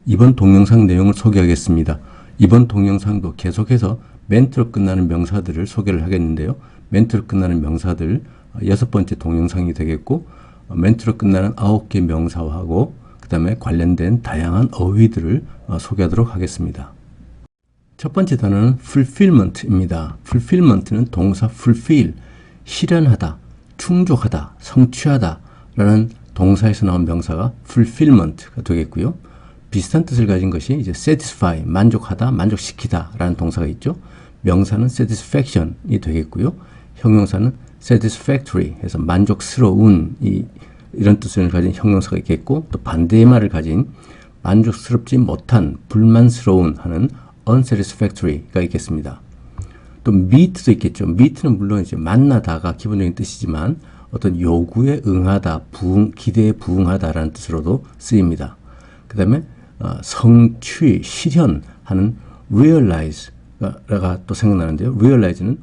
이번 동영상 내용을 소개하겠습니다. 이번 동영상도 계속해서 멘트로 끝나는 명사들을 소개를 하겠는데요. 멘트로 끝나는 명사들 6번째 동영상이 되겠고, 멘트로 끝나는 9개 명사하고 그 다음에 관련된 다양한 어휘들을 소개하도록 하겠습니다. 첫 번째 단어는 fulfillment입니다. fulfillment는 동사 fulfill, 실현하다, 충족하다, 성취하다 라는 동사에서 나온 명사가 fulfillment가 되겠고요. 비슷한 뜻을 가진 것이 이제 satisfy, 만족하다, 만족시키다 라는 동사가 있죠. 명사는 satisfaction이 되겠고요. 형용사는 satisfactory 해서 만족스러운 이런 뜻을 가진 형용사가 있겠고, 또 반대의 말을 가진 만족스럽지 못한, 불만스러운 하는 unsatisfactory가 있겠습니다. 또 meet도 있겠죠. meet는 물론 이제 만나다가 기본적인 뜻이지만 어떤 요구에 응하다, 기대에 부응하다라는 뜻으로도 쓰입니다. 그 다음에 성취, 실현하는 realize가 또 생각나는데요. realize는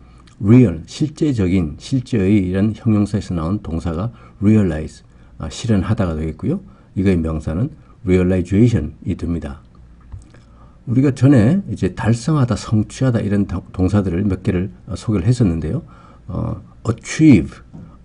real, 실제적인, 실제의 이런 형용사에서 나온 동사가 realize, 실현하다가 되겠고요. 이거의 명사는 realization이 됩니다. 우리가 전에 이제 달성하다, 성취하다 이런 동사들을 몇 개를 소개를 했었는데요. achieve,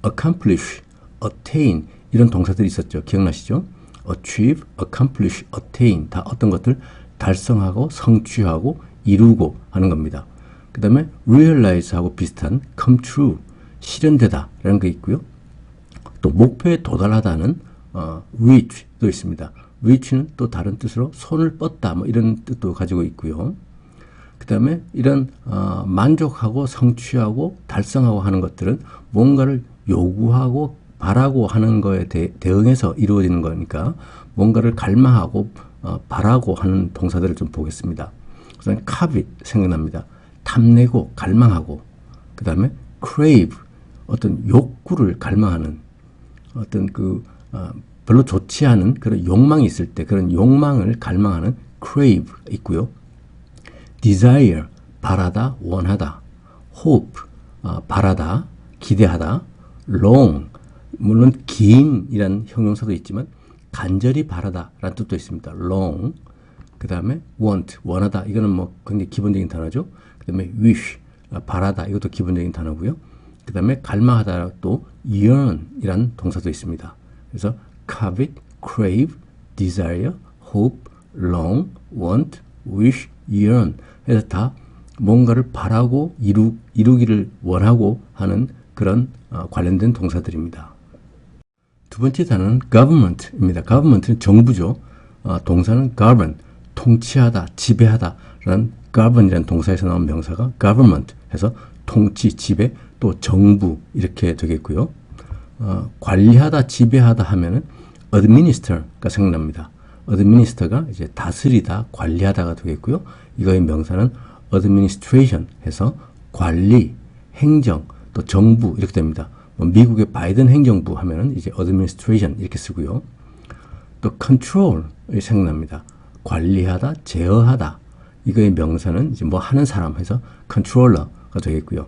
accomplish, attain 이런 동사들이 있었죠. 기억나시죠? achieve, accomplish, attain 다 어떤 것들 달성하고 성취하고 이루고 하는 겁니다. 그 다음에 realize하고 비슷한 come true, 실현되다 라는 게 있고요. 또 목표에 도달하다는 reach도 있습니다. reach는 또 다른 뜻으로 손을 뻗다 뭐 이런 뜻도 가지고 있고요. 그 다음에 이런 만족하고 성취하고 달성하고 하는 것들은 뭔가를 요구하고 바라고 하는 거에 대응해서 이루어지는 거니까 뭔가를 갈망하고 바라고 하는 동사들을 좀 보겠습니다. 우선 covet 생각납니다. 탐내고 갈망하고, 그 다음에 crave 어떤 욕구를 갈망하는 어떤 별로 좋지 않은 그런 욕망이 있을 때 그런 욕망을 갈망하는 crave 있고요. desire 바라다, 원하다. hope 바라다, 기대하다. long 물론 긴 이란 형용사도 있지만 간절히 바라다 라는 뜻도 있습니다. long. 그 다음에 want 원하다, 이거는 뭐 굉장히 기본적인 단어죠. 그 다음에 wish 바라다, 이것도 기본적인 단어고요. 그 다음에 갈망하다 또 yearn 이란 동사도 있습니다. 그래서 covet, crave, desire, hope, long, want, wish, yearn 해서 다 뭔가를 바라고 이루기를 원하고 하는 그런 관련된 동사들입니다. 두 번째 단어는 government입니다. government는 정부죠. 동사는 govern, 통치하다, 지배하다 라는 govern이라는 동사에서 나온 명사가 government 해서 통치, 지배, 또 정부 이렇게 되겠고요. 관리하다, 지배하다 하면은 administer가 생각납니다. administer가 이제 다스리다, 관리하다가 되겠고요. 이거의 명사는 administration 해서 관리, 행정, 또 정부 이렇게 됩니다. 미국의 바이든 행정부 하면은 이제 administration 이렇게 쓰고요. 또 control이 생각납니다. 관리하다, 제어하다. 이거의 명사는 이제 뭐 하는 사람 해서 controller가 되겠고요.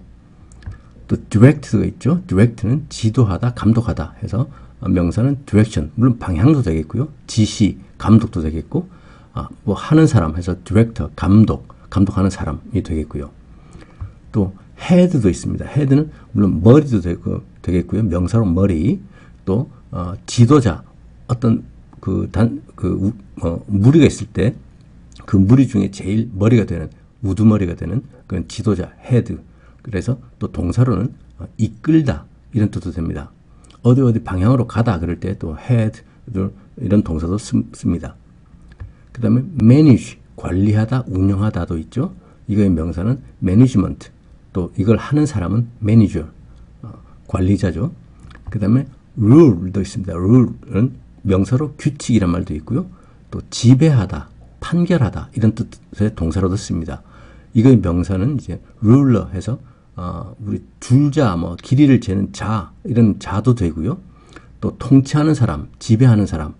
또 direct가 있죠. direct는 지도하다, 감독하다 해서 명사는 direction, 물론 방향도 되겠고요. 지시, 감독도 되겠고, 뭐 하는 사람 해서 director, 감독하는 사람이 되겠고요. 또 head도 있습니다. head는 물론 머리도 되겠고요. 명사로 머리, 또 지도자, 어떤 무리가 있을 때 그 무리 중에 제일 머리가 되는, 우두머리가 되는 그런 지도자, head. 그래서 또 동사로는 이끌다 이런 뜻도 됩니다. 어디 방향으로 가다 그럴 때 또 head 이런 동사도 씁니다. 그 다음에 manage 관리하다, 운영하다도 있죠. 이거의 명사는 management, 또 이걸 하는 사람은 manager, 관리자죠. 그 다음에 rule도 있습니다. rule은 명사로 규칙이란 말도 있고요. 또 지배하다, 판결하다 이런 뜻의 동사로도 씁니다. 이거의 명사는 이제 ruler 해서 우리 줄자, 뭐 길이를 재는 자 이런 자도 되고요. 또 통치하는 사람, 지배하는 사람,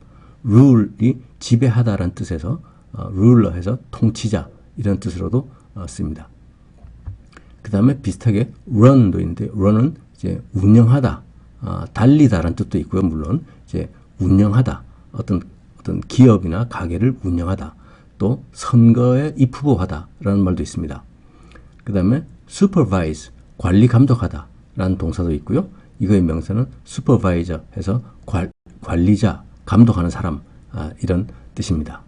rule이 지배하다라는 뜻에서 ruler 해서 통치자 이런 뜻으로도 씁니다. 그 다음에 비슷하게 run도 있는데 run은 이제 운영하다, 달리다라는 뜻도 있고요. 물론 이제 운영하다, 어떤 어떤 기업이나 가게를 운영하다. 또 선거에 입후보하다 라는 말도 있습니다. 그 다음에 supervise, 관리 감독하다 라는 동사도 있고요. 이거의 명사는 supervisor 해서 관리자, 감독하는 사람, 이런 뜻입니다.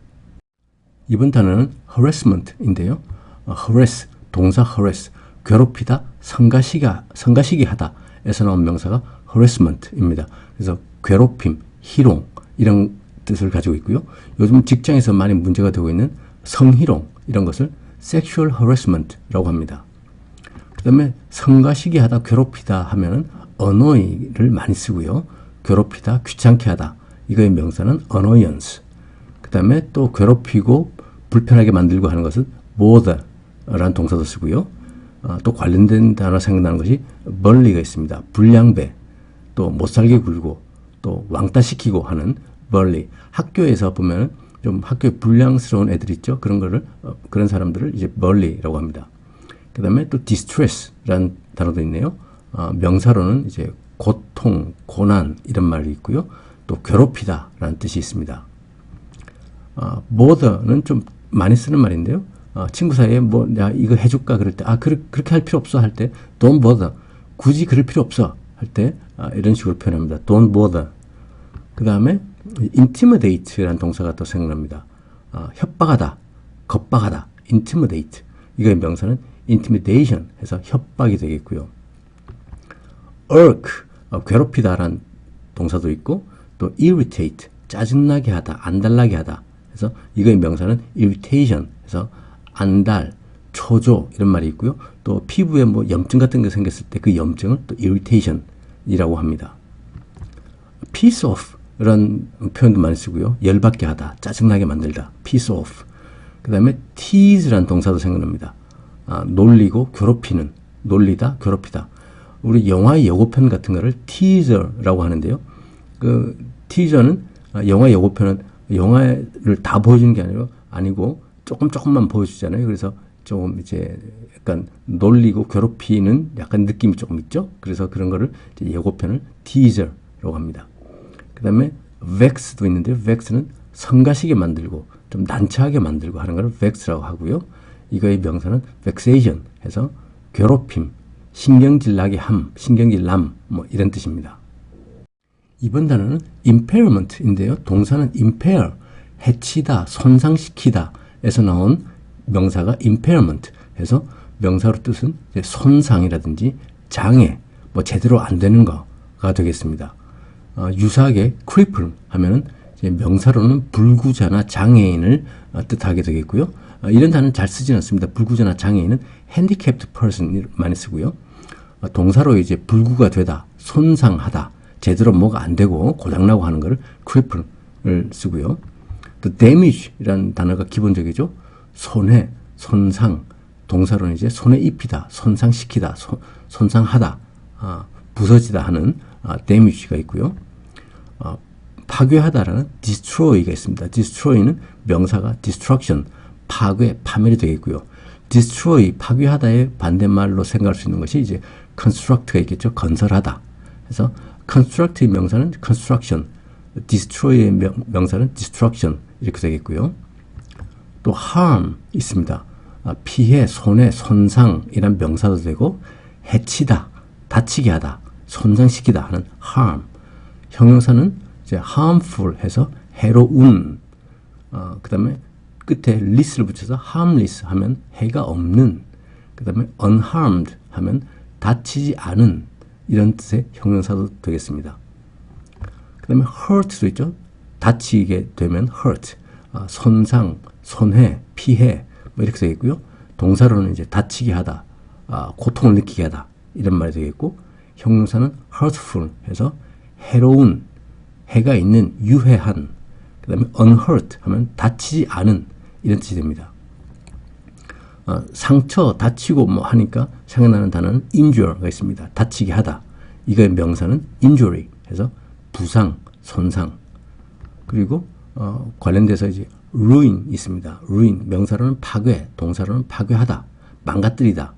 이번 단어는 harassment인데요. harass, 동사 harass, 괴롭히다, 성가시게 하다 에서 나온 명사가 harassment입니다. 그래서 괴롭힘, 희롱 이런 뜻을 가지고 있고요. 요즘 직장에서 많이 문제가 되고 있는 성희롱 이런 것을 sexual harassment라고 합니다. 그 다음에 성가시게 하다, 괴롭히다 하면은 annoy를 많이 쓰고요. 괴롭히다, 귀찮게 하다 이거의 명사는 annoyance. 그 다음에 또 괴롭히고 불편하게 만들고 하는 것은 bother라는 동사도 쓰고요. 또 관련된 단어 생각나는 것이 bully가 있습니다. 불량배, 또 못살게 굴고, 또 왕따시키고 하는 bully. 학교에서 보면 좀 학교에 불량스러운 애들 있죠. 그런 사람들을 이제 bully라고 합니다. 그 다음에 또 distress라는 단어도 있네요. 명사로는 이제 고통, 고난 이런 말이 있고요. 또 괴롭히다라는 뜻이 있습니다. bother는 좀 많이 쓰는 말인데요. 친구 사이에 뭐, 야, 이거 해줄까? 그럴 때, 그렇게 할 필요 없어. 할 때, don't bother. 굳이 그럴 필요 없어. 할 때, 이런 식으로 표현합니다. don't bother. 그 다음에, intimidate라는 동사가 또 생각납니다. 협박하다, 겁박하다, intimidate. 이거의 명사는 intimidation 해서 협박이 되겠고요. irk, 괴롭히다라는 동사도 있고, 또 irritate, 짜증나게 하다, 안달나게 하다. 그래서 이거의 명사는 irritation 해서 안달, 초조 이런 말이 있고요. 또 피부에 뭐 염증 같은 게 생겼을 때 그 염증을 또 irritation이라고 합니다. piece off 이런 표현도 많이 쓰고요. 열받게 하다, 짜증나게 만들다, piece off. 그 다음에 tease라는 동사도 생각납니다. 놀리고 괴롭히는, 놀리다, 괴롭히다. 우리 영화의 예고편 같은 거를 teaser라고 하는데요. 그 teaser는 영화 예고편은 영화를 다 보여주는 게 아니고 조금만 보여주잖아요. 그래서 조금 이제 약간 놀리고 괴롭히는 약간 느낌이 조금 있죠. 그래서 그런 거를 이제 예고편을 teaser라고 합니다. 그 다음에 vex도 있는데요. vex는 성가시게 만들고 좀 난처하게 만들고 하는 걸 vex라고 하고요. 이거의 명사는 vexation 해서 괴롭힘, 신경질 나게 함, 신경질 남, 뭐 이런 뜻입니다. 이번 단어는 impairment인데요. 동사는 impair, 해치다, 손상시키다 에서 나온 명사가 impairment 해서 명사로 뜻은 손상이라든지 장애, 뭐 제대로 안 되는 거가 되겠습니다. 유사하게 cripple 하면은 이제 명사로는 불구자나 장애인을 뜻하게 되겠고요. 이런 단어는 잘 쓰지는 않습니다. 불구자나 장애인은 handicapped person 많이 쓰고요. 동사로 이제 불구가 되다, 손상하다, 제대로 뭐가 안 되고 고장나고 하는 거를 cripple을 쓰고요. 또 damage이라는 단어가 기본적이죠. 손해, 손상, 동사로는 이제 손해 입히다, 손상시키다, 손상하다, 부서지다 하는 damage가 있고요. 파괴하다라는 destroy가 있습니다. destroy는 명사가 destruction, 파괴, 파멸이 되겠고요. destroy, 파괴하다의 반대말로 생각할 수 있는 것이 이제 construct가 있겠죠. 건설하다. 그래서 construct의 명사는 construction, destroy의 명사는 destruction 이렇게 되겠고요. 또 harm 있습니다. 피해, 손해, 손상 이란 명사도 되고 해치다, 다치게 하다, 손상시키다 하는 harm. 형용사는 이제 harmful 해서 해로운. 그 다음에 끝에 less를 붙여서 harmless 하면 해가 없는. 그 다음에 unharmed 하면 다치지 않은 이런 뜻의 형용사도 되겠습니다. 그 다음에 hurt도 있죠. 다치게 되면 hurt, 손상, 손해, 피해 뭐 이렇게 되겠고요. 동사로는 이제 다치게 하다, 고통을 느끼게 하다 이런 말이 되겠고 형용사는 hurtful 해서 해로운, 해가 있는, 유해한. 그 다음에 unhurt 하면 다치지 않은 이런 뜻이 됩니다. 상처, 다치고 뭐 하니까 생각나는 단어는 injure가 있습니다. 다치게 하다. 이거의 명사는 injury 해서 부상, 손상. 그리고 관련돼서 이제 ruin 있습니다. ruin 명사로는 파괴, 동사로는 파괴하다, 망가뜨리다.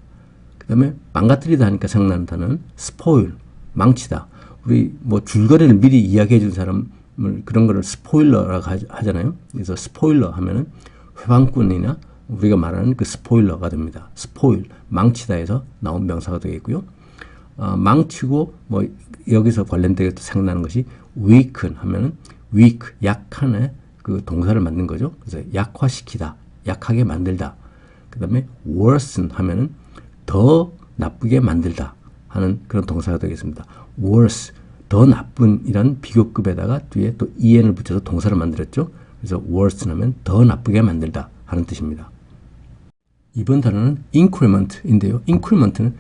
그 다음에 망가뜨리다 하니까 생각나는 단어는 spoil, 망치다. 우리 뭐 줄거리를 미리 이야기해 준 사람은 그런 거를 스포일러라고 하잖아요. 그래서 스포일러 하면은 회방꾼이나 우리가 말하는 그 스포일러가 됩니다. 스포일, 망치다 해서 나온 명사가 되겠고요. 망치고 뭐 여기서 관련되게 또 생각나는 것이 weaken 하면은 weak, 약한의 그 동사를 만든 거죠. 그래서 약화시키다, 약하게 만들다. 그 다음에 worsen 하면은 더 나쁘게 만들다 하는 그런 동사가 되겠습니다. worse, 더 나쁜이란 비교급에다가 뒤에 또 en을 붙여서 동사를 만들었죠. 그래서 worsen 하면 더 나쁘게 만들다 하는 뜻입니다. 이번 단어는 increment인데요. increment는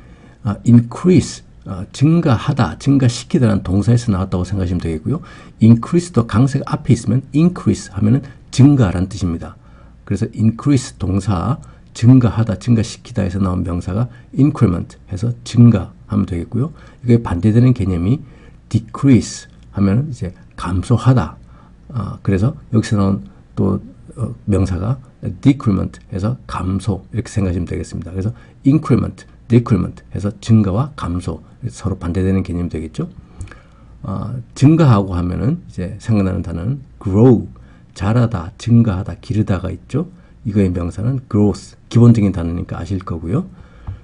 increase, 증가하다, 증가시키다라는 동사에서 나왔다고 생각하시면 되겠고요. increase도 강세가 앞에 있으면 increase 하면은 증가라는 뜻입니다. 그래서 increase 동사, 증가하다, 증가시키다 해서 나온 명사가 increment 해서 증가하면 되겠고요. 이게 반대되는 개념이 decrease 하면 이제 감소하다. 그래서 여기서 나온 또 명사가 decrement 해서 감소 이렇게 생각하시면 되겠습니다. 그래서 increment, decrement 해서 증가와 감소 서로 반대되는 개념이 되겠죠. 증가하고 하면은 이제 생각나는 단어는 grow, 자라다, 증가하다, 기르다가 있죠. 이거의 명사는 growth, 기본적인 단어니까 아실 거고요.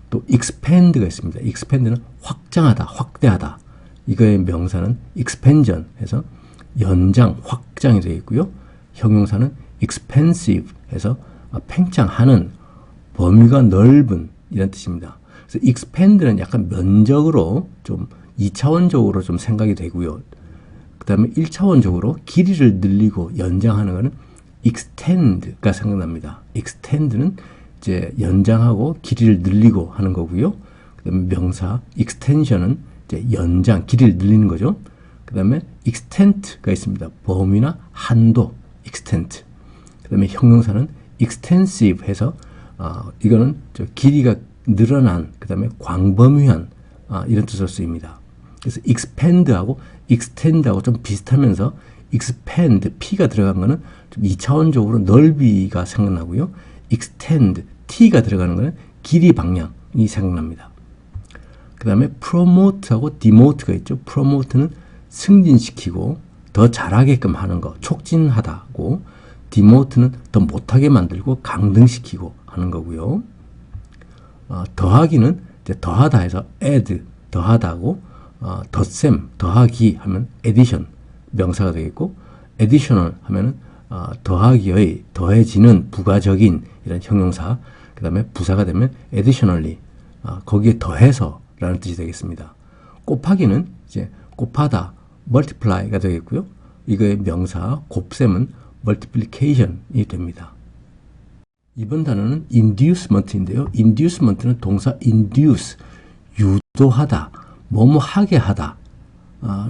또 expand가 있습니다. expand는 확장하다, 확대하다. 이거의 명사는 expansion 해서 연장, 확장이 되겠고요. 형용사는 expansive 해서 팽창하는, 범위가 넓은 이런 뜻입니다. 그래서 expand는 약간 면적으로 좀 2차원적으로 좀 생각이 되고요. 그 다음에 1차원적으로 길이를 늘리고 연장하는 것은 extend가 생각납니다. extend는 이제 연장하고 길이를 늘리고 하는 거고요. 그 다음에 명사 extension은 이제 연장, 길이를 늘리는 거죠. 그 다음에 extent가 있습니다. 범위나 한도, extent. 그 다음에 형용사는 extensive 해서 이거는 길이가 늘어난, 그 다음에 광범위한 이런 뜻으로 쓰입니다. 그래서 expand하고 extend하고 좀 비슷하면서 expand, P가 들어간 거는 좀 2차원적으로 넓이가 생각나고요. extend, T가 들어가는 거는 길이 방향이 생각납니다. 그 다음에 promote하고 demote가 있죠. promote는 승진시키고 더 잘하게끔 하는 거, 촉진하다고, demote는 더 못하게 만들고 강등시키고 하는 거고요. 더하기는 이제 더하다 해서 add, 더하다고, 덧셈, 더하기 하면 addition, 명사가 되겠고, additional 하면은 더하기의, 더해지는, 부가적인 이런 형용사, 그 다음에 부사가 되면 additionally, 거기에 더해서 라는 뜻이 되겠습니다. 곱하기는 이제 곱하다, multiply가 되겠고요. 이거의 명사, 곱셈은 multiplication이 됩니다. 이번 단어는 inducement인데요. inducement는 동사 induce, 유도하다, 뭐뭐 하게 하다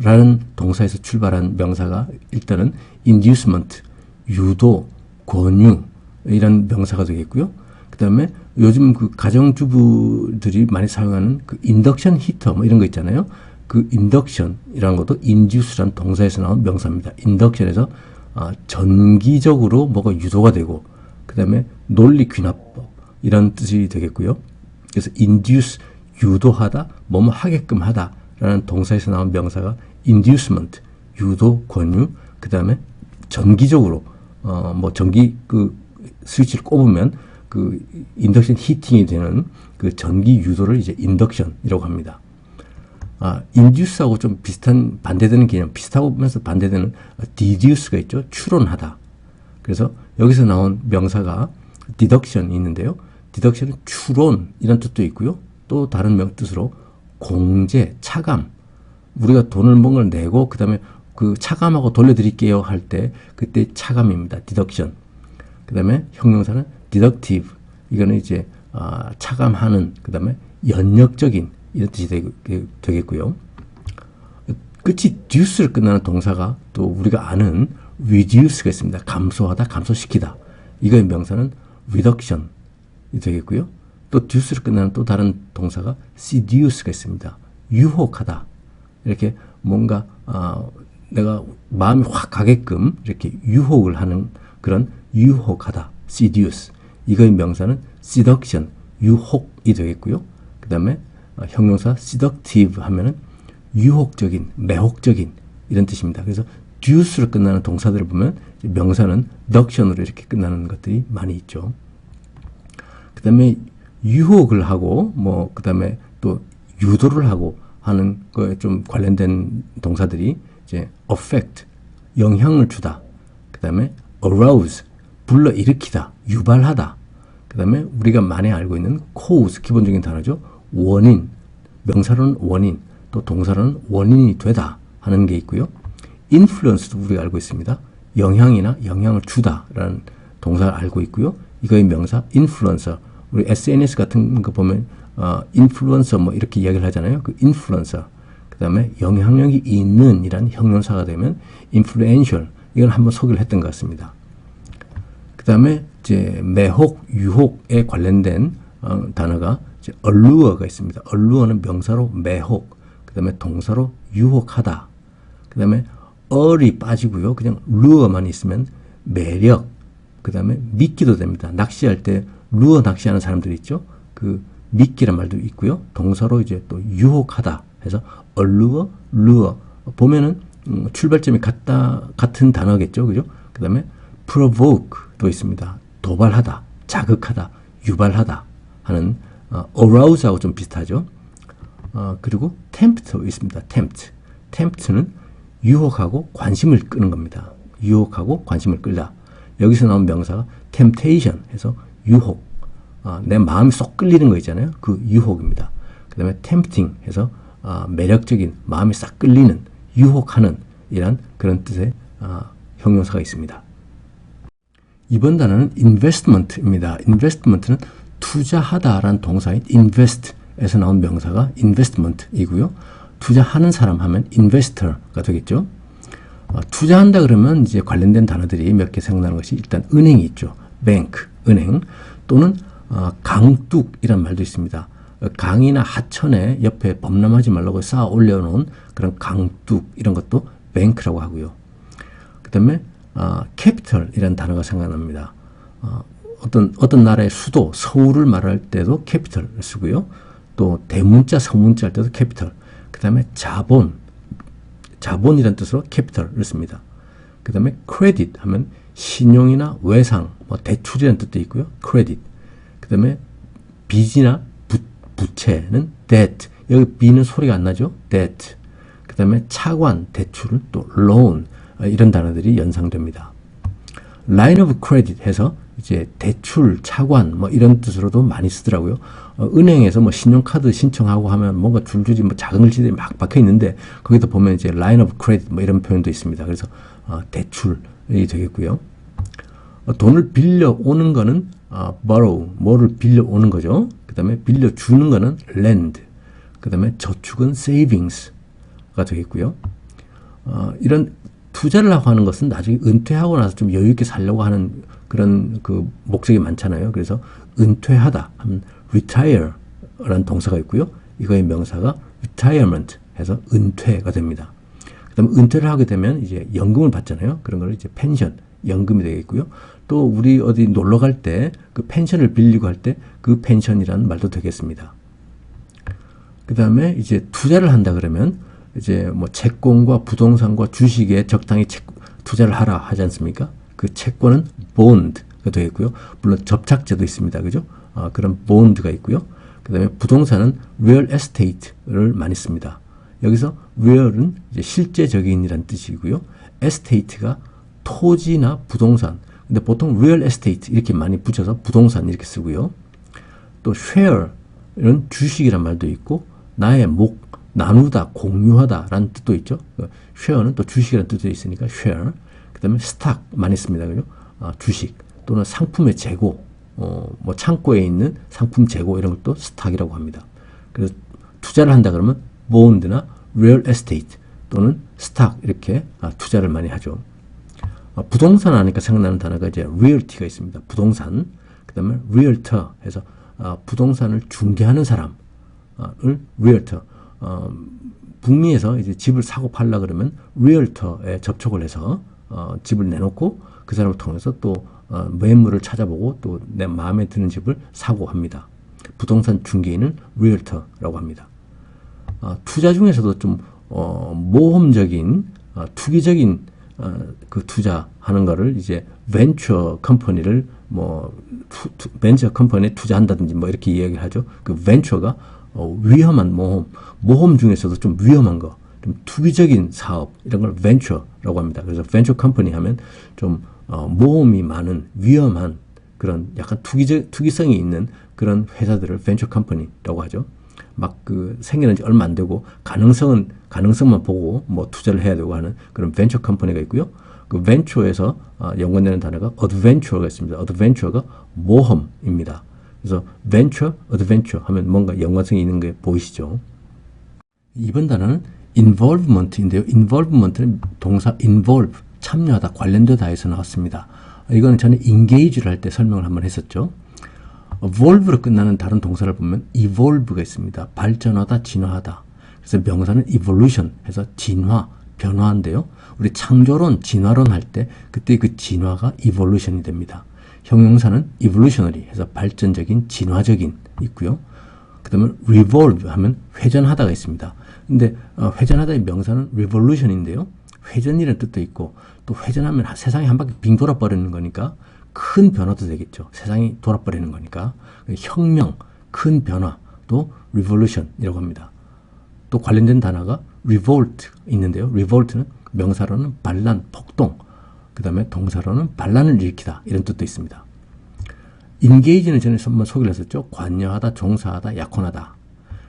라는 동사에서 출발한 명사가 일단은 inducement, 유도, 권유 이런 명사가 되겠고요. 그 다음에 요즘 그 가정주부들이 많이 사용하는 그 인덕션 히터 뭐 이런 거 있잖아요. 그 인덕션이라는 것도 induce라는 동사에서 나온 명사입니다. 인덕션에서 전기적으로 뭐가 유도가 되고, 그 다음에 논리 귀납법 이런 뜻이 되겠고요. 그래서 induce, 유도하다, 뭐뭐 하게끔 하다 라는 동사에서 나온 명사가 inducement, 유도, 권유, 그 다음에 전기적으로 뭐 전기 그 스위치를 꼽으면 그 인덕션 히팅이 되는 그 전기 유도를 이제 인덕션이라고 합니다. induce하고 좀 비슷한 반대되는 개념, 비슷하고 보면서 반대되는 deduce가 있죠. 추론하다. 그래서 여기서 나온 명사가 deduction이 있는데요. deduction은 추론 이런 뜻도 있고요. 또 다른 뜻으로 공제, 차감. 우리가 돈을 뭔가 내고 그 다음에 그 차감하고 돌려드릴게요 할 때 그때 차감입니다. deduction. 그 다음에 형용사는 deductive. 이거는 이제 차감하는, 그 다음에 연역적인 이런 뜻이 되겠고요. 끝이 deuce를 끝나는 동사가 또 우리가 아는 reduce가 있습니다. 감소하다, 감소시키다. 이거의 명사는 reduction이 되겠고요. 또 deuce를 끝나는 또 다른 동사가 seduce가 있습니다. 유혹하다. 이렇게 뭔가 내가 마음이 확 가게끔 이렇게 유혹을 하는 그런 유혹하다. seduce. 이거의 명사는 seduction, 유혹이 되겠고요. 그 다음에 형용사 seductive 하면은 유혹적인, 매혹적인 이런 뜻입니다. 그래서 duce로 끝나는 동사들을 보면 명사는 덕션으로 이렇게 끝나는 것들이 많이 있죠. 그 다음에 유혹을 하고 그 다음에 또 유도를 하고 하는 거에 좀 관련된 동사들이 이제 affect, 영향을 주다. 그 다음에 arouse, 불러일으키다, 유발하다. 그 다음에 우리가 많이 알고 있는 cause, 기본적인 단어죠. 원인, 명사로는 원인, 또 동사로는 원인이 되다 하는 게 있고요. influence도 우리가 알고 있습니다. 영향이나 영향을 주다라는 동사를 알고 있고요. 이거의 명사 influencer, 우리 SNS 같은 거 보면 influencer 뭐 이렇게 이야기를 하잖아요. 그 influencer. 그 다음에 영향력이 있는 이란 형용사가 되면 influential. 이건 한번 소개를 했던 것 같습니다. 그 다음에 이제 매혹, 유혹에 관련된 단어가 이제 allure가 있습니다. allure는 명사로 매혹, 그 다음에 동사로 유혹하다. 그 다음에 얼이 빠지고요. 그냥 lure만 있으면 매력, 그 다음에 미끼도 됩니다. 낚시할 때 lure 낚시하는 사람들이 있죠. 그 미끼란 말도 있고요. 동사로 이제 또 유혹하다 해서 allure, lure 보면은 출발점이 같은 단어겠죠. 그죠? 그 다음에 provoke도 있습니다. 도발하다, 자극하다, 유발하다 하는 arouse하고 좀 비슷하죠. 그리고 tempt도 있습니다. tempt는 유혹하고 관심을 끄는 겁니다. 유혹하고 관심을 끌다. 여기서 나온 명사가 temptation 해서 유혹, 내 마음이 쏙 끌리는 거 있잖아요. 그 유혹입니다. 그 다음에 tempting 해서 매력적인, 마음이 싹 끌리는, 유혹하는 이란 그런 뜻의 형용사가 있습니다. 이번 단어는 investment입니다. investment는 투자하다라는 동사인 invest에서 나온 명사가 investment이고요. 투자하는 사람 하면 investor가 되겠죠. 투자한다 그러면 이제 관련된 단어들이 몇 개 생각나는 것이 일단 은행이 있죠. bank, 은행 또는 강둑이란 말도 있습니다. 강이나 하천에 옆에 범람하지 말라고 쌓아 올려놓은 그런 강둑 이런 것도 bank라고 하고요. 그 다음에 capital이라는 단어가 생각납니다. 어떤 나라의 수도, 서울을 말할 때도 capital을 쓰고요. 또 대문자, 서문자 할 때도 capital. 그 다음에 자본이라는 뜻으로 capital을 씁니다. 그 다음에 credit 하면 신용이나 외상, 대출이라는 뜻도 있고요. credit. 그 다음에 빚이나 부채는 debt. 여기 B는 소리가 안 나죠? debt. 그 다음에 차관, 대출은 또 loan. 이런 단어들이 연상됩니다. line of credit 해서 이제 대출, 차관 이런 뜻으로도 많이 쓰더라고요. 은행에서 신용카드 신청하고 하면 뭔가 줄줄이 작은 글씨들이 막 박혀 있는데 거기다 보면 이제 line of credit 이런 표현도 있습니다. 그래서 대출이 되겠고요. 돈을 빌려 오는 거는 borrow, 뭐를 빌려 오는 거죠. 그 다음에 빌려 주는 거는 lend. 그 다음에 저축은 savings가 되겠고요. 이런 투자를 하고 하는 것은 나중에 은퇴하고 나서 좀 여유 있게 살려고 하는 그런 그 목적이 많잖아요. 그래서 은퇴하다 하면 retire라는 동사가 있고요. 이거의 명사가 retirement 해서 은퇴가 됩니다. 그다음에 은퇴를 하게 되면 이제 연금을 받잖아요. 그런 걸 이제 펜션, 연금이 되겠고요. 또 우리 어디 놀러 갈 때 그 펜션을 빌리고 할 때 그 펜션이라는 말도 되겠습니다. 그다음에 이제 투자를 한다 그러면 이제 채권과 부동산과 주식에 적당히 투자를 하라 하지 않습니까? 그 채권은 bond가 되겠고요. 물론 접착제도 있습니다. 그죠? 그런 bond가 있고요. 그 다음에 부동산은 real estate를 많이 씁니다. 여기서 real은 이제 실제적인이라는 뜻이고요. estate가 토지나 부동산. 근데 보통 real estate 이렇게 많이 붙여서 부동산 이렇게 쓰고요. 또 share는 주식이란 말도 있고 나의 목, 나누다, 공유하다 라는 뜻도 있죠. share는 또 주식이라는 뜻도 있으니까 share. 그 다음에 stock 많이 씁니다. 그죠? 주식 또는 상품의 재고, 창고에 있는 상품 재고 이런 것도 stock이라고 합니다. 그래서 투자를 한다 그러면 bond나 real estate 또는 stock 이렇게 투자를 많이 하죠. 부동산 하니까 생각나는 단어가 이제 realty가 있습니다. 부동산. 그 다음에 realtor 해서 부동산을 중개하는 사람을 realtor. 북미에서 이제 집을 사고 팔라 그러면 리얼터에 접촉을 해서 집을 내놓고 그 사람을 통해서 또 매물을 찾아보고 또 내 마음에 드는 집을 사고 합니다. 부동산 중개인은 리얼터라고 합니다. 투자 중에서도 좀 모험적인 투기적인 그 투자하는 거를 이제 벤처 컴퍼니를 벤처 컴퍼니에 투자한다든지 이렇게 이야기를 하죠. 그 벤처가 위험한 모험 중에서도 좀 위험한 거, 좀 투기적인 사업 이런 걸 벤처라고 합니다. 그래서 벤처 컴퍼니 하면 좀 모험이 많은 위험한 그런 약간 투기성이 있는 그런 회사들을 벤처 컴퍼니라고 하죠. 생기는 지 얼마 안 되고 가능성만 보고 투자를 해야 되고 하는 그런 벤처 컴퍼니가 있고요. 그 벤처에서 연관되는 단어가 어드벤처가 있습니다. 어드벤처가 모험입니다. 그래서 벤처, 어드벤처 하면 뭔가 연관성이 있는 게 보이시죠? 이번 단어는 involvement인데요. involvement는 동사 involve, 참여하다, 관련되다에서 나왔습니다. 이거는 전에 engage를 할 때 설명을 한번 했었죠. volve로 끝나는 다른 동사를 보면 evolve가 있습니다. 발전하다, 진화하다. 그래서 명사는 evolution 해서 진화, 변화인데요. 우리 창조론, 진화론 할 때 그때 그 진화가 evolution이 됩니다. 형용사는 evolutionary 해서 발전적인, 진화적인 있고요. 그 다음에 revolve 하면 회전하다가 있습니다. 근데 회전하다의 명사는 revolution인데요. 회전이라는 뜻도 있고 또 회전하면 세상이 한 바퀴 빙 돌아버리는 거니까 큰 변화도 되겠죠. 세상이 돌아버리는 거니까. 혁명, 큰 변화, 또 revolution이라고 합니다. 또 관련된 단어가 revolt 있는데요. revolt는 명사로는 반란, 폭동, 그 다음에 동사로는 반란을 일으키다 이런 뜻도 있습니다. engage는 전에 한번 소개를 했었죠. 관여하다, 종사하다, 약혼하다.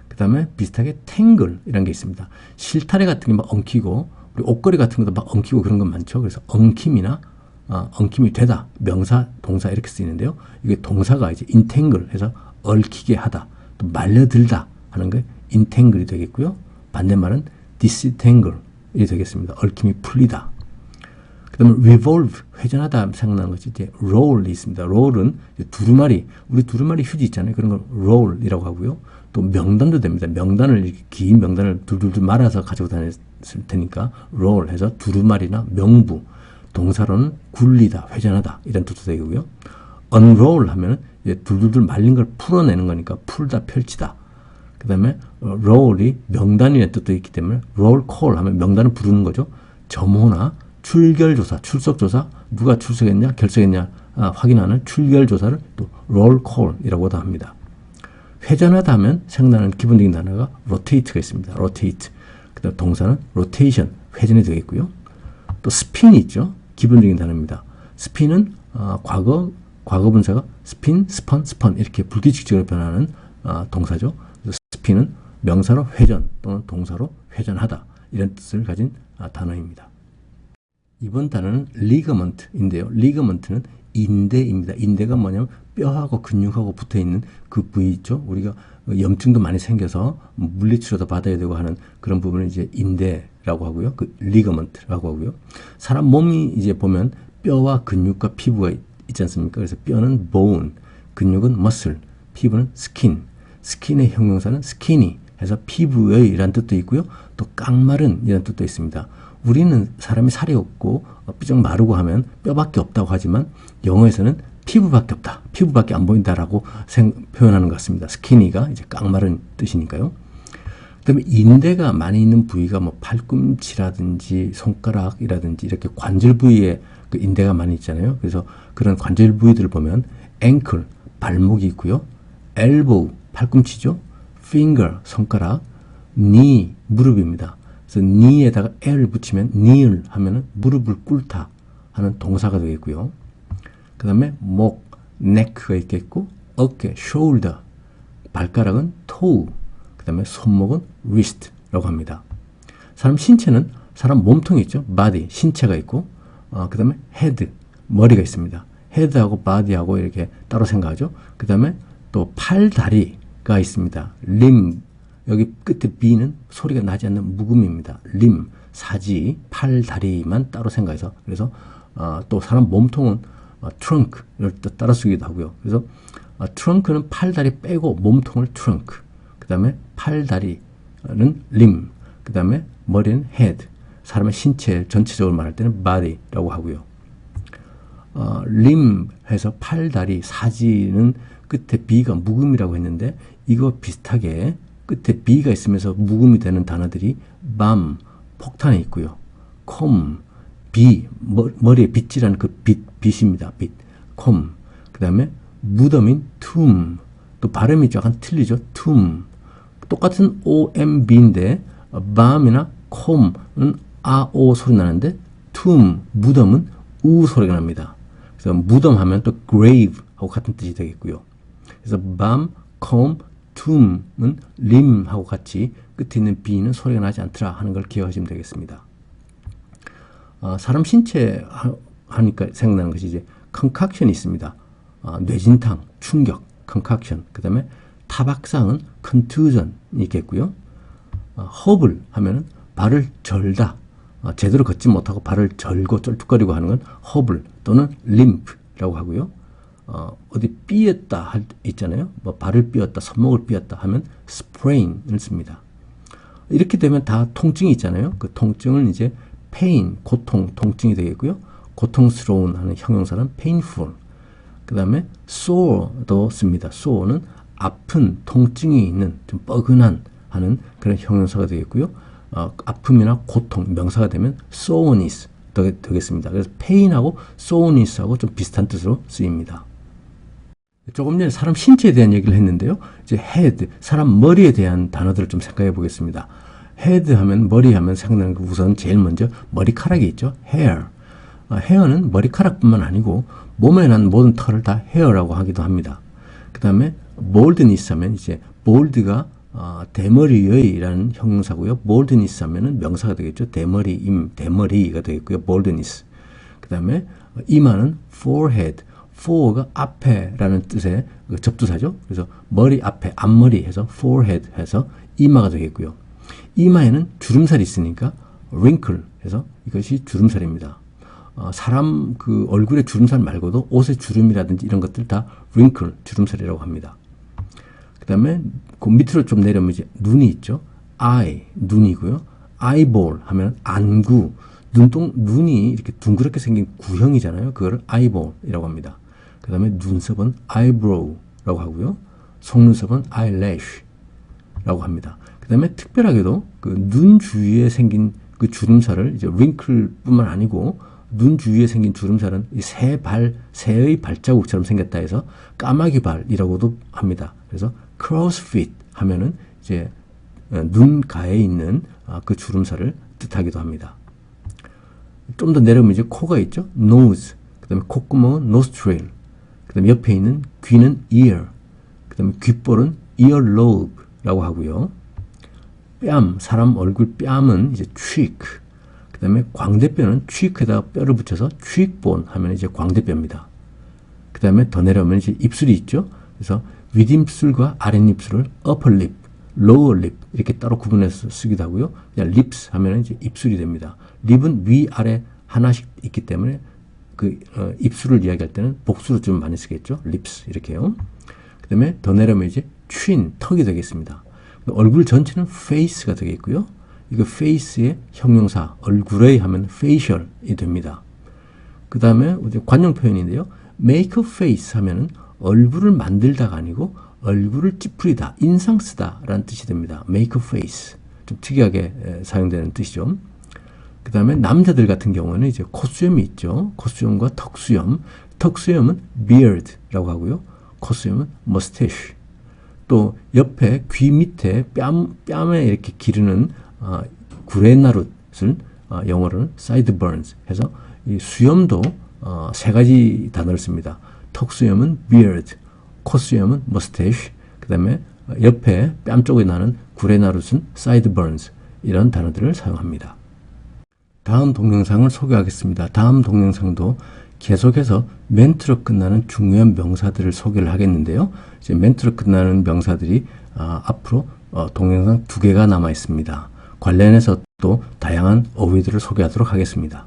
그 다음에 비슷하게 tangle 이라는 게 있습니다. 실타래 같은 게 막 엉키고 우리 옷걸이 같은 것도 막 엉키고 그런 건 많죠. 그래서 엉킴이나 엉킴이 되다, 명사, 동사 이렇게 쓰이는데요. 이게 동사가 이제 entangle 해서 얽히게 하다, 또 말려들다 하는 게 entangle이 되겠고요. 반대말은 disentangle이 되겠습니다. 얽힘이 풀리다. 그 다음에 revolve, 회전하다 생각나는 것이 이제 roll이 있습니다. roll은 두루마리, 우리 두루마리 휴지 있잖아요. 그런 걸 roll이라고 하고요. 또 명단도 됩니다. 명단을 이렇게 긴 명단을 둘둘둘 말아서 가지고 다녔을 테니까 roll 해서 두루마리나 명부, 동사로는 굴리다, 회전하다 이런 뜻도 되고요. unroll 하면 둘둘둘 말린 걸 풀어내는 거니까 풀다, 펼치다. 그 다음에 roll이 명단이라는 뜻도 있기 때문에 roll call 하면 명단을 부르는 거죠. 점호나 출결조사, 출석조사, 누가 출석했냐, 결석했냐 확인하는 출결조사를 또 roll call이라고도 합니다. 회전하다 하면 생각나는 기본적인 단어가 rotate가 있습니다. rotate. 그 다음 동사는 rotation, 회전이 되겠고요. 또 spin이 있죠. 기본적인 단어입니다. spin은 과거 분사가 spin, spun, spun 이렇게 불규칙적으로 변하는 동사죠. 그래서 spin은 명사로 회전 또는 동사로 회전하다 이런 뜻을 가진 단어입니다. 이번 단어는 ligament인데요. ligament는 인대입니다. 인대가 뭐냐면 뼈하고 근육하고 붙어있는 그 부위 있죠. 우리가 염증도 많이 생겨서 물리치료도 받아야 되고 하는 그런 부분을 이제 인대라고 하고요. 그 ligament라고 하고요. 사람 몸이 이제 보면 뼈와 근육과 피부가 있지 않습니까? 그래서 뼈는 bone, 근육은 muscle, 피부는 skin. skin의 형용사는 skinny 해서 피부의 이란 뜻도 있고요. 또 깡마른 이란 뜻도 있습니다. 우리는 사람이 살이 없고 삐쩍 마르고 하면 뼈밖에 없다고 하지만 영어에서는 피부밖에 없다, 피부밖에 안 보인다라고 표현하는 것 같습니다. 스키니가 이제 깡마른 뜻이니까요. 그다음에 인대가 많이 있는 부위가 팔꿈치라든지 손가락이라든지 이렇게 관절 부위에 그 인대가 많이 있잖아요. 그래서 그런 관절 부위들을 보면 ankle, 발목이 있고요. elbow, 팔꿈치죠. finger, 손가락, knee, 무릎입니다. 그래서 knee에다가 l을 붙이면 kneel 하면은 무릎을 꿇다 하는 동사가 되겠고요. 그 다음에 목, neck가 있겠고, 어깨, shoulder, 발가락은 toe, 그 다음에 손목은 wrist라고 합니다. 사람 신체는 사람 몸통이 있죠. body, 신체가 있고, 그 다음에 head, 머리가 있습니다. head하고 body하고 이렇게 따로 생각하죠. 그 다음에 또 팔, 다리가 있습니다. limb, 여기 끝에 B는 소리가 나지 않는 묵음입니다. limb, 사지, 팔, 다리만 따로 생각해서 그래서 또 사람 몸통은 trunk를 따라 쓰기도 하고요. 그래서 trunk는 팔, 다리 빼고 몸통을 trunk, 그 다음에 팔, 다리는 limb, 그 다음에 머리는 head, 사람의 신체 전체적으로 말할 때는 body라고 하고요. limb 해서 팔, 다리, 사지는 끝에 B가 묵음이라고 했는데 이거 비슷하게 끝에 B가 있으면서 묵음이 되는 단어들이 bomb, 폭탄에 있고요. comb, 머리에 빗이라는 그 빛입니다. 빛. comb. 그 다음에 무덤인 tomb. 또 발음이 약간 틀리죠. tomb. 똑같은 omb인데 밤이나 comb은 아오 소리 나는데 tomb, 무덤은 우 소리가 납니다. 그래서 무덤 하면 또 grave 하고 같은 뜻이 되겠고요. 그래서 밤, comb, tomb은 lim하고 같이 끝에 있는 b는 소리가 나지 않더라 하는 걸 기억하시면 되겠습니다. 사람 신체 하니까 생각나는 것이 이제 concoction이 있습니다. 뇌진탕, 충격, concoction. 그 다음에 타박상은 contusion이 있겠고요. 허블 하면은 발을 절다. 제대로 걷지 못하고 발을 절고 쩔뚝거리고 하는 건 허블 또는 limp라고 하고요. 어디 삐었다 있잖아요. 뭐 발을 삐었다, 손목을 삐었다 하면 sprain을 씁니다. 이렇게 되면 다 통증이 있잖아요. 그 통증은 이제 pain, 고통, 통증이 되겠고요. 고통스러운 하는 형용사는 painful. 그 다음에 sore도 씁니다. sore는 아픈, 통증이 있는, 좀 뻐근한 하는 그런 형용사가 되겠고요. 아픔이나 고통, 명사가 되면 soreness 되겠습니다. 그래서 pain하고 soreness하고 좀 비슷한 뜻으로 쓰입니다. 조금 전에 사람 신체에 대한 얘기를 했는데요. 이제 head, 사람 머리에 대한 단어들을 좀 생각해 보겠습니다. head 하면, 머리 하면 생각나는 거 우선 제일 먼저 머리카락이 있죠. hair. hair는 머리카락뿐만 아니고 몸에 난 모든 털을 다 hair라고 하기도 합니다. 그 다음에 baldness 하면 이제 bald가 대머리의라는 형용사고요. baldness 하면은 명사가 되겠죠. 대머리가 되겠고요. baldness. 그 다음에 이마는 forehead. fore가 앞에라는 뜻의 접두사죠. 그래서 머리 앞에, 앞머리 해서 forehead 해서 이마가 되겠고요. 이마에는 주름살이 있으니까 wrinkle 해서 이것이 주름살입니다. 사람 그 얼굴에 주름살 말고도 옷의 주름이라든지 이런 것들 다 wrinkle, 주름살이라고 합니다. 그 다음에 그 밑으로 좀 내려오면 이제 눈이 있죠. eye, 눈이고요. eyeball 하면 안구, 눈이 이렇게 둥그렇게 생긴 구형이잖아요. 그거를 eyeball이라고 합니다. 그 다음에 눈썹은 eyebrow라고 하고요. 속눈썹은 eyelash라고 합니다. 그 다음에 특별하게도 그 눈 주위에 생긴 그 주름살을 이제 wrinkle뿐만 아니고 눈 주위에 생긴 주름살은 이 새의 발자국처럼 생겼다 해서 까마귀 발이라고도 합니다. 그래서 crow's feet 하면은 이제 눈가에 있는 그 주름살을 뜻하기도 합니다. 좀 더 내려오면 이제 코가 있죠. nose. 그 다음에 콧구멍은 nostril. 그 다음에 옆에 있는 귀는 ear. 그 다음에 귓볼은 earlobe라고 하고요. 뺨, 사람 얼굴 뺨은 이제 cheek. 그 다음에 광대뼈는 cheek에다가 뼈를 붙여서 cheekbone 하면 이제 광대뼈입니다. 그 다음에 더 내려오면 이제 입술이 있죠. 그래서 윗입술과 아랫입술을 upper lip, lower lip 이렇게 따로 구분해서 쓰기도 하고요. 그냥 lips 하면 이제 입술이 됩니다. 립은 위, 아래 하나씩 있기 때문에 그 입술을 이야기할 때는 복수로 좀 많이 쓰겠죠. lips 이렇게요. 그 다음에 더 내려오면 이제 chin, 턱이 되겠습니다. 얼굴 전체는 face가 되겠고요. 이거 face의 형용사, 얼굴의 하면 facial이 됩니다. 그 다음에 관용 표현인데요. make a face 하면은 얼굴을 만들다가 아니고 얼굴을 찌푸리다, 인상 쓰다 라는 뜻이 됩니다. make a face. 좀 특이하게 사용되는 뜻이죠. 그 다음에 남자들 같은 경우는 이제 콧수염이 있죠. 콧수염과 턱수염. 턱수염은 beard라고 하고요. 콧수염은 mustache. 또 옆에 귀 밑에 뺨에 이렇게 기르는 구레나룻을 영어로는 sideburns 해서 이 수염도 세 가지 단어를 씁니다. 턱수염은 beard, 콧수염은 mustache, 그 다음에 옆에 뺨 쪽에 나는 구레나룻은 sideburns 이런 단어들을 사용합니다. 다음 동영상을 소개하겠습니다. 다음 동영상도 계속해서 멘트로 끝나는 중요한 명사들을 소개를 하겠는데요. 이제 멘트로 끝나는 명사들이 앞으로 동영상 2개가 남아 있습니다. 관련해서 또 다양한 어휘들을 소개하도록 하겠습니다.